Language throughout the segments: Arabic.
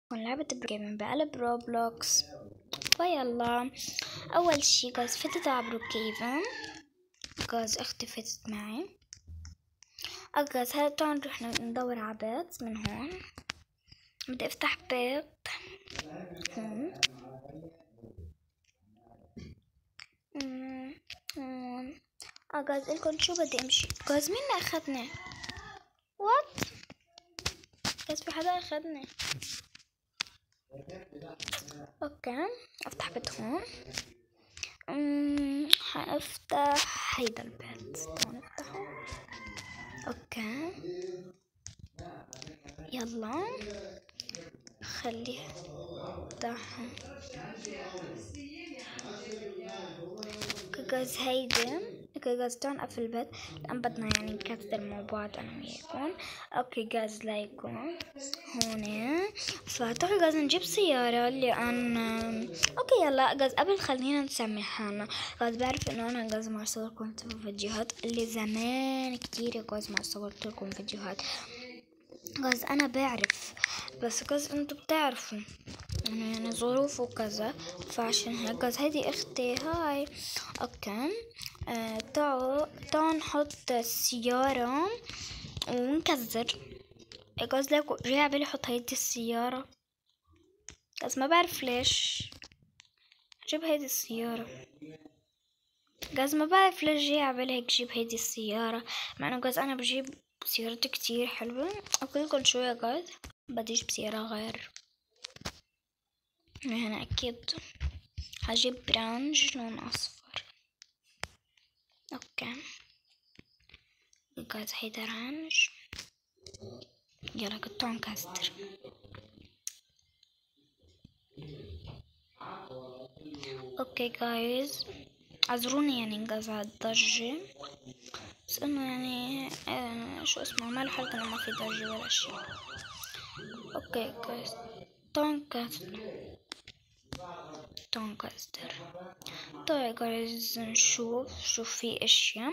كون لعبة جيمين بقلب روبلوكس. فيلا أول شي جاز فتت على بروكيفن، جاز اختي فتت معي. جاز هلا تعال نروح ندور على بيت من هون. بدي افتح بيت هون هون. جاز الكم شو بدي امشي. جاز مين اخذني؟ وات؟ جاز في حدا اخذني. اوكي افتح بيت هون. حافتح هيدا البيت هون افتحه. اوكي يلا خليه افتحها. جاز هيدا جاز تعال نقفل البيت الان بدنا يعني نكثر مع بعض انا وياكم. اوكي جاز لايكم هون. فتعالوا جاز نجيب سيارة لان اوكي يلا جاز قبل خلينا نسمي حالنا. جاز بعرف انه انا جاز ما صوركم في فيديوهات اللي زمان كتير يا جاز ما صورت لكم فيديوهات. جاز انا بعرف بس جاز انتو بتعرفوا يعني ظروف وكذا، فعشان هيك جاز هيدي اختي هاي. اوكي تعالوا نحط السيارة ونكزر. جاز ليكو جاي عبالي احط هيدي السيارة، بس ما بعرف ليش جيب هيدي السيارة. جاز ما بعرف ليش جاي عبالي هيك جيب هيدي السيارة، مع انه جاز انا بجيب سيارتي كتير حلوة. اقولكم شو يا جاز بدي اجيب سيارة غير هنا. اكيد هجيب برانج لون اصفر. اوكي جاز هيدا رانج. يلا قطعوا نكستر. اوكي جايز اعذروني يعني جاز هالضجة، بس انه يعني شو اسمه ما لحالك انه ما في ضجة ولا شي. اوكي جايز تونكستر. طيب جايز نشوف شو في اشياء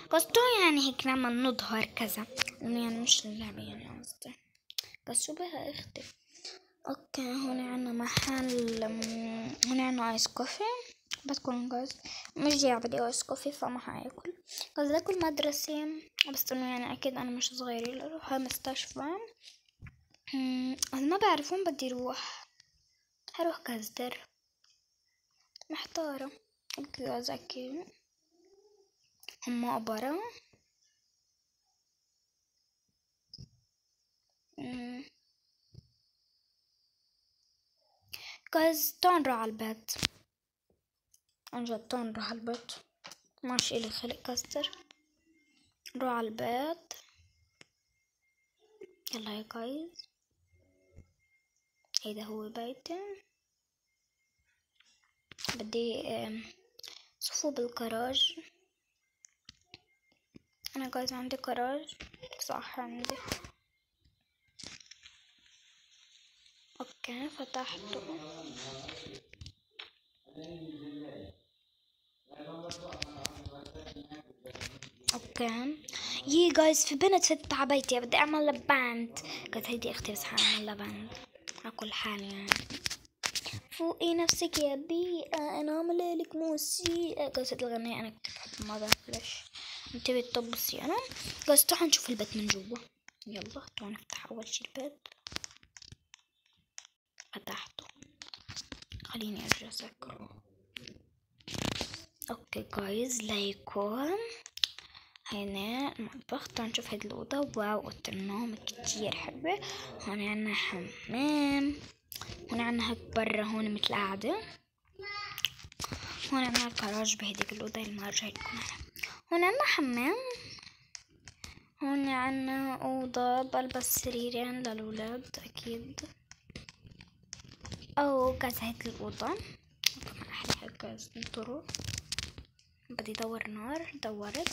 قصده يعني هيك نعمل نظهر كذا انه يعني مش اللعبة يعني قصدي. بس شو بها اختي. اوكي هون عنا محل هون عنا ايس كوفي. بتكون جاز مش جاي عبالي ايس كوفي فما حاكل. جاز لاكل مدرسة بس انه يعني اكيد انا مش صغيرة اروح مستشفى. ما بعرف وين بدي اروح. هروح كازدر محتارة. اوكي جاز اكيد هم عبارة جاز تعال نروح على البيت. عن تعال نروح على البيت ماشي إلي خلق كاستر. نروح على البيت يلا يا جايز. هيدا هو بيتي. بدي صفو بالكراج. انا جايز عندي كراج صح عندي. اوكي فتحته. اوكي يي جايز في بنت فتت على بيتي بدي اعمل لها باند. قلت هيدي اختي بس حاعمل لها باند على كل حال يعني. فوقي نفسك يا بيئة انا عامله لك موسيقى. قصة الغنية انا كنت بحب ما بعرف ليش. انتبهي تطبسي انا. بس تعالوا نشوف البيت من جوا. يلا تعالوا نفتح اول شي البيت. فتحته. خليني ارجع اسكره. اوكي جايز لايكم هنا المطبخ. تعالوا نشوف هيدي الأوضة. واو أوضة النوم كتير حلوة. هون عنا حمام. هون عنا هيك برا هون متل قاعدة. هون عنا الكراج بهديك الأوضة اللي ما رجعتكم عنها. هون عنا حمام. هون عنا أوضة بلبس سريرين للولاد أكيد. أو كاز هيك الأوضة أحلى هيك كاز انطروا. بدي دور نار دورت.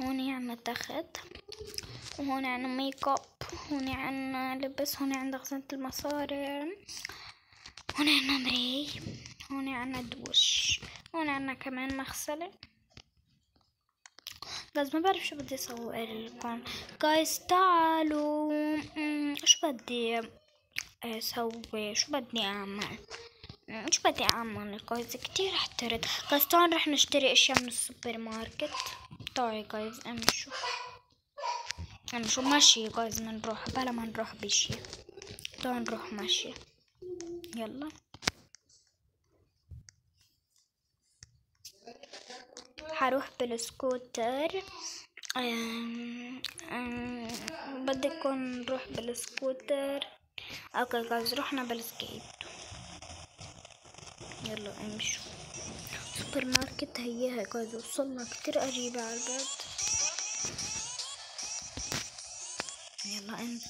هون عنا تخت. وهون عنا ميك اب. هون عنا لبس. هون عنا غسالة المصاري. هون عنا مراي. هون عنا دوش. هون عنا كمان مغسلة. بس ما بعرف شو بدي اصور لكم. جايز تعالوا شو بدي اسوي شو بدي اعمل؟ شو بدي اعمل جايز؟ كتير احترت جايز. تعال رح نشتري اشياء من السوبر ماركت. طيب جايز امشوا ماشي جايز، نروح بلا ما نروح بشي. تعال نروح ماشي يلا. حروح بالسكوتر. بدي يكون نروح بالسكوتر. اوكي جايز رحنا بالسكيت. يلا امشوا. سوبر ماركت هيها جايز، وصلنا كتير قريبة على الباب. يلا انت.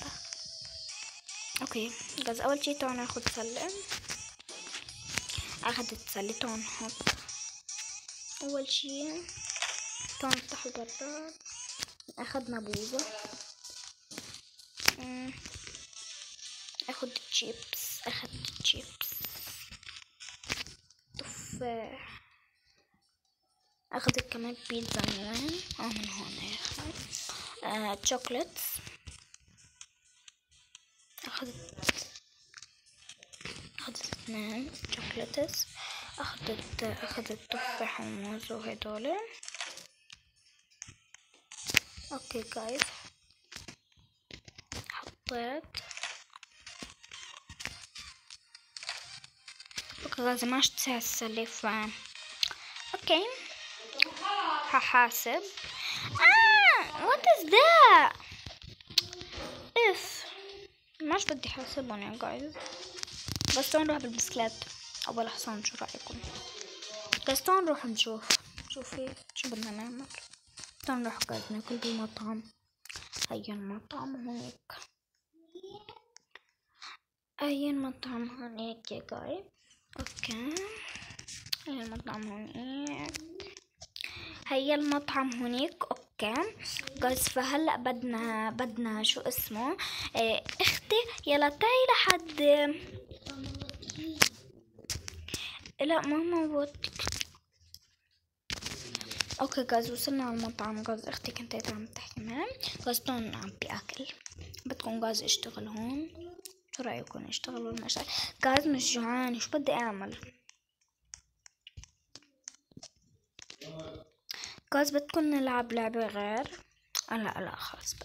اوكي جايز اول شي تعال ناخد سلة. اخدت سلة. تعال نحط اول شي. تعال نفتح البراد. اخدنا بوظة. اخد تشيبس. اخدت تشيبس. تفاح. اخدت كمان بيتزا. من وين؟ من هون. اخد شوكولاتس. اخدت 2 شوكولاتس. اخدت تفاح وموز وهدول. اوكي جايز حطيت. اوكي جايز ما اشتري السلف. اوكي هحاسب. what is that؟ اف ماش بدي حاسبهم يا جايز. بس تعالوا نروح بالبسكليت او بالحصان، شو رايكم؟ بس تعالوا نروح نشوف. شوفي شو بدنا نعمل. تعالوا نروح جايز ناكل بالمطعم. هيا المطعم هونيك. هيا المطعم هونيك يا جاي. اوكي هيا المطعم هونيك. هيا المطعم هونيك. اوكي جايز فهلا بدنا شو اسمه. اختي يلا تعي لحد. لا ماما بوتك. اوكي جايز وصلنا على المطعم. جايز اختي كانت عم تحكي معي. جايز تون عم باكل. بدكم جايز اشتغل هون؟ شو رايكم اشتغل ولا ما جايز؟ مش جوعان. شو بدي اعمل؟ جايز بدكم نلعب لعبة غير؟ لا خلاص.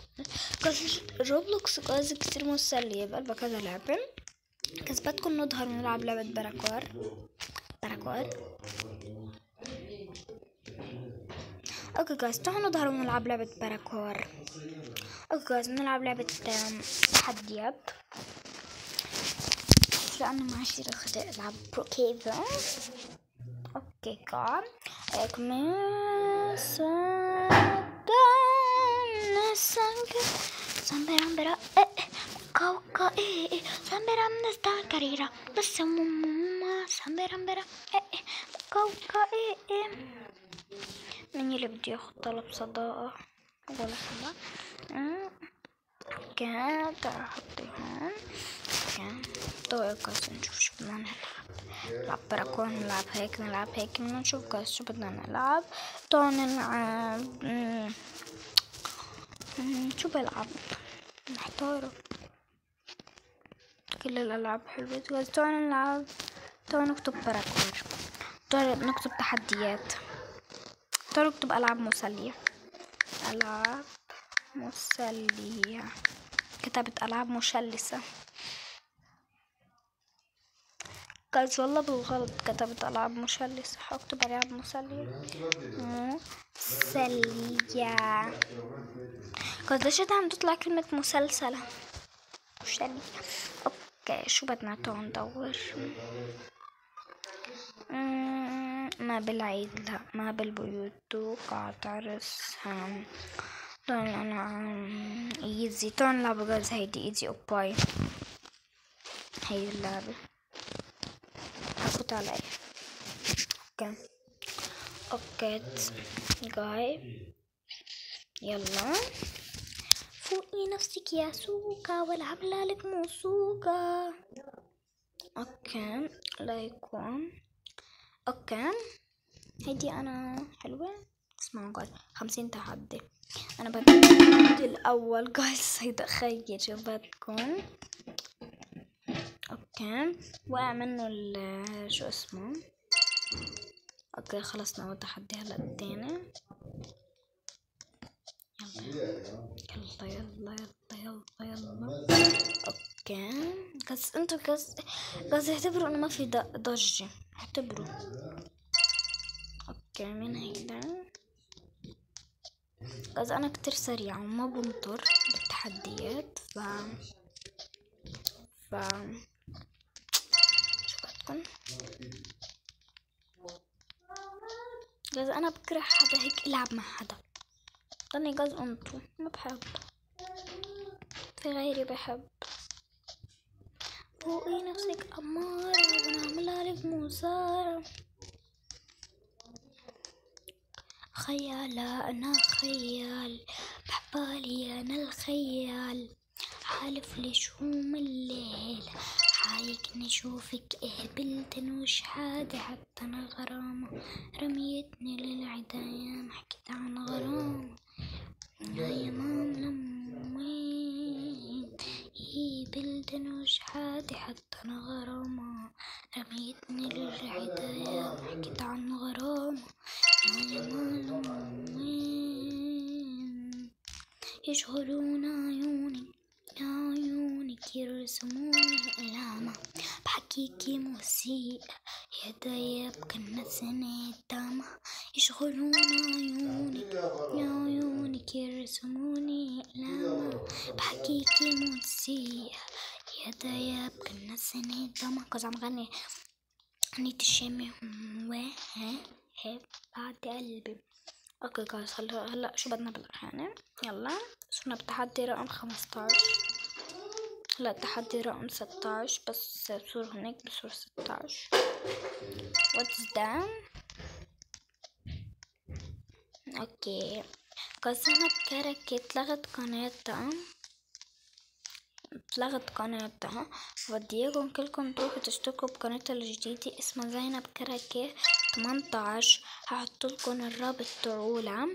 جايز روبلوكس جايز كتير مسلية بقلبها كذا لعبة. جايز بدكم نظهر ونلعب لعبة باراكور. اوكي جايز تعالوا نظهر ونلعب لعبة باراكور. اوكي جايز بنلعب لعبة تحديات. لأنه ما عشي رخدة ألعب كذا. اوكي كار Samberambera kauka samberanda stakarira basamumma samberambera kauka من اللي بده ياخد طلب صداقة ولا حدا. اوكي تعال حطي هون. اوكي طيب جايز نشوف شو بدنا نلعب باراكور. نلعب هيك بدنا نشوف جايز شو بدنا نلعب. تعال نلعب شو بلعب؟ محتارة. كل الألعاب حلوة جايز. تعال نلعب. تعال نكتب باراكور. تعال نكتب تحديات. تعال نكتب ألعاب مسلية. ألعاب مسلية. كتبت ألعاب مشلسة جايز والله بالغلط كتبت ألعاب مشلسة. هكتب ألعاب مسلية. جايز ليش عم تطلع كلمة مسلسلة مشلية؟ اوكي شو بدنا تعال ندور. ما بالعيد. لا ما بالبيوت. توقع عرس. انا ايزي. تعال نلعب جايز هيدي ايزي اوباي. هي اللعبة هفوت علي. اوكي جاي يلا فوقي نفسك يا سوكا والعب لك موسوكا. اوكي لايكون. اوكي هيدي انا حلوة. اسمعوا جايز 50 تحدي. انا بدي الاول جايز. هيدا خيي شو بدكم. اوكي وقع منه شو اسمه. اوكي خلصنا التحدي هلا التاني. يلا يلا يلا يلا يلا. اوكي بس انتو بس اعتبروا انه ما في ضجة، اعتبروا. اوكي مين هيدا؟ بس انا كتير سريعة وما بنطر بالتحديات شو بدكن؟ بس انا بكره حدا هيك يلعب مع حدا. ضلني قص انتو ما بحب، في غيري بحب. فوقي نفسك أمارة ونعملها لك مزارة. خيالة أنا خيال، بحبالي أنا الخيال. حالف لشوم الليل، حايك نشوفك قبلتن وش حادي. حتى أنا غرامة رميتني للعدايان، حكيت عن غرامة يا مام وين هي بلدن وش حادي. حتى أنا غرامة رميتني للعدايان، حكيت عن غرامة يا مام وين. يشغلون عيوني عيونك يرسموني ألامة، بحكيكي موسيقى يدايا بكنا سنة دامة. يشغلون عيونك يرسموني ألامة، بحكيكي موسيقى يدايا بكنا سنة دامة. كوز عم غني أغنية الشامي هي بعد قلبي. اوكي جايز هلا شو بدنا بالأغاني. يلا صرنا بتحدي رقم 15. هلا التحدي رقم 16 بس بصور هناك بصور 16. what's that؟ اوكي قصنا بكركة اتلغت قناتها. بدي اياكم كلكم تروحوا تشتركوا بقناتها الجديدة اسمها زينب كركة 18. هحطلكم الرابط تاعولها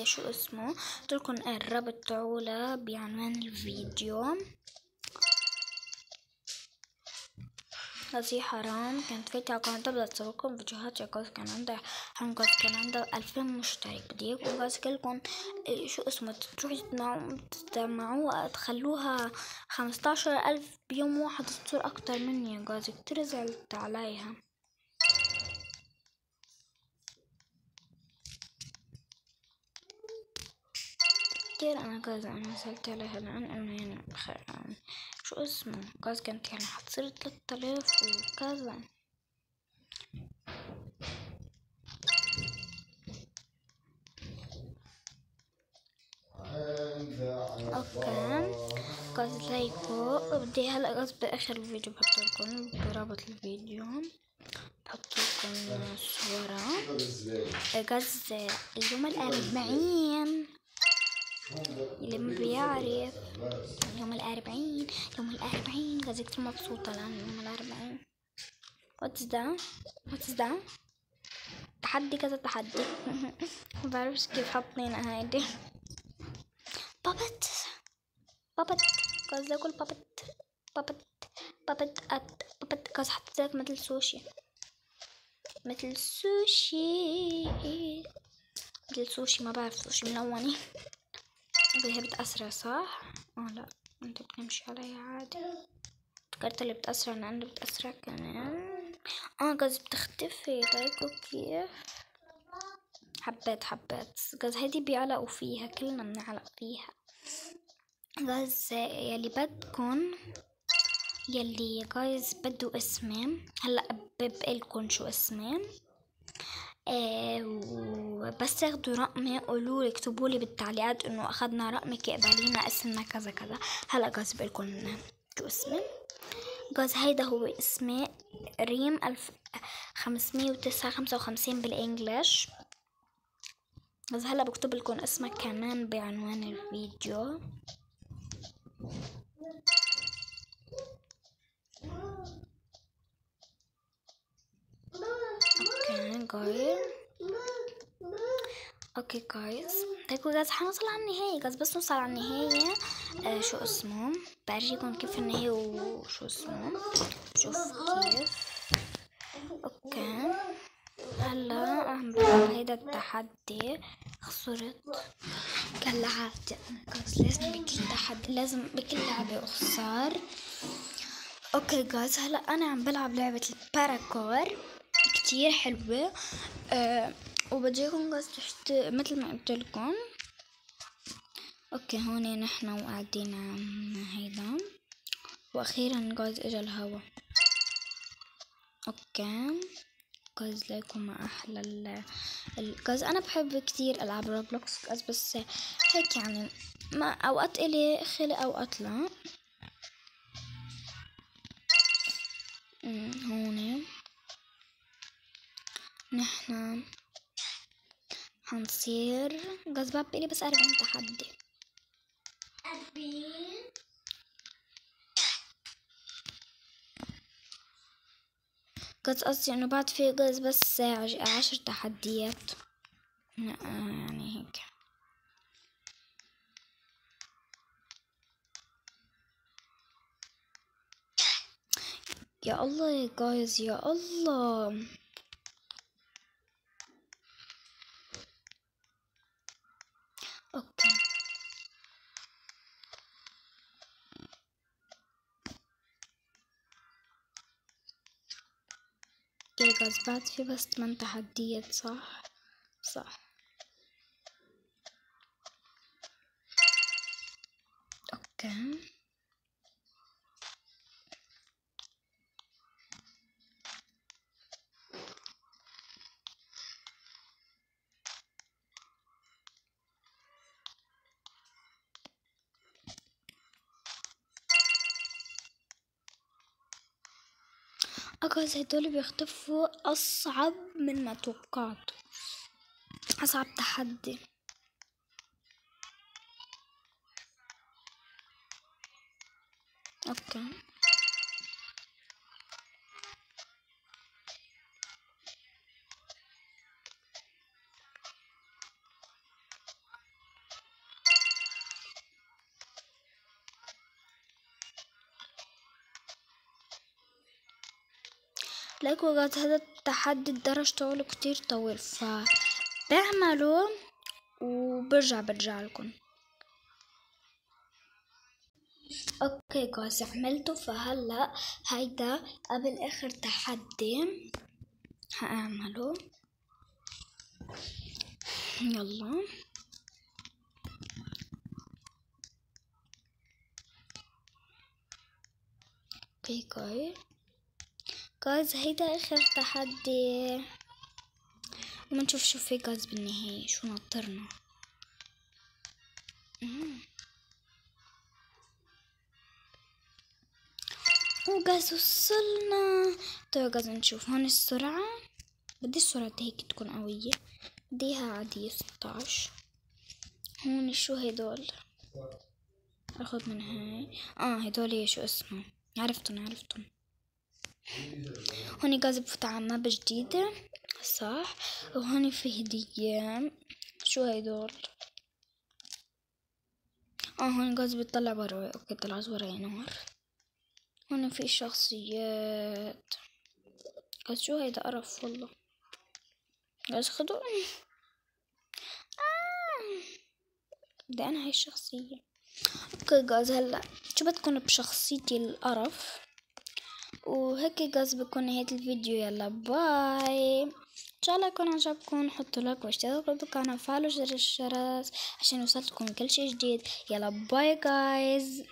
شو اسمه، هحطلكم الرابط تاعولها بعنوان الفيديو. هذه حرام كانت فايتة على قناتها، بدها تصوركم فيديوهات يا جوز. كان عندها 2000 مشترك. بدي اياكم جوز كلكم شو اسمه تروحوا تجمعوها تخلوها 15,000 بيوم واحد تصير اكتر مني يا جوز. كتير زعلت عليها. كتير انا جوز انا زعلت عليها لان انا يعني شو اسمه جوز كانت يعني حتصير 3000 وكذا. اوكي قصد لايكو. بدي هلا قصد باخر الفيديو بحطلكم برابط الفيديو، بحطلكم صورة قصد اليوم 40. اللي ما بيعرف يوم 40 قصدي كتير مبسوطة لأن يوم 40. what's that؟ تحدي كذا تحدي. مبعرفش كيف حاطين هايدي. بابت قصدي اكل بابت قصدي حطيتك مثل سوشي ما بعرف سوشي ملونة. هي بتأسرع صح؟ لا انت بتمشي عليها عادي. فكرت اللي بتأسرع لأن بتأسرع كمان. قصدي بتختفي لايكو كيف. حبات قصدي هيدي بيعلقوا فيها، كلنا بنعلق فيها. جايز يلي بدكن يلي جايز بدو اسمي هلا ببقلكن شو اسمي. وبس تاخدوا رقمي قولولي اكتبولي بالتعليقات انه اخدنا رقمك اقبلينا اسمنا كذا كذا. هلا جايز بقلكن شو اسمي. جايز هيدا هو اسمي ريم 1555 بالانجلش. بس هلا بكتب لكم اسمك كمان بعنوان الفيديو. اوكي جايز هيكو جايز حنوصل على النهاية جايز بس نوصل على النهاية شو اسمه برجيكم كيف ان هي وشو اسمه. شوف كيف. اوكي هلا عم بلعب هيدا التحدي. خسرت كالعادة انا لازم بكل تحدي، لازم بكل لعبة اخسر. اوكي جايز هلا انا عم بلعب لعبة الباراكور كتير حلوة. وبديكم جايز مثل ما قلت لكم. اوكي هون نحن وقاعدين عم هيدا، واخيرا جايز اجا الهوا. اوكي جايز ليكم ما احلى جايز انا بحب كتير العب روبلوكس جايز، بس هيك يعني ما اوقات الي خلق اوقات لا. هون نحن حنصير جايز بقى بس 40 تحدي. جايز قصدي انه بعد في جايز بس 10 تحديات يعني هيك. يا الله يا جايز يا الله. اوكي يا جايز بعد في بس 8 تحديات صح. اوكي جايز هدول بيختفوا اصعب من ما توقعت. اصعب تحدي. اوكي لايكوا جايز هذا التحدي الدرج طوله كتير طويل، بعمله برجع لكم. اوكي جايز عملته، فهلا هيدا قبل اخر تحدي هعمله. يلا اوكي جايز هيدا اخر تحدي، ومنشوف شو في جايز بالنهاية شو نطرنا. وجايز وصلنا. طيب جايز نشوف هون السرعة. بدي السرعة هيك تكون قوية، بديها عادية 16. هون شو هيدول؟ اخذ من هاي. هيدول شو اسمه، عرفتن. هون جايز بفوت على ماب جديدة صح. وهون في هدية. شو هيدول؟ هون جايز بيطلع برا. اوكي طلعت برا يا نور. هون في شخصيات. جايز شو هيدا قرف والله. جايز خدوا بدي انا هاي الشخصية. اوكي جايز هلا شو بدكن بشخصيتي القرف. وهيك جايز بكون نهاية الفيديو. يلا باي. ان شاء الله يكون عجبكم. حطوا لايك واشتركوا بالقناة وفعلوا زر الجرس عشان يوصلكم كل شي جديد. يلا باي جايز.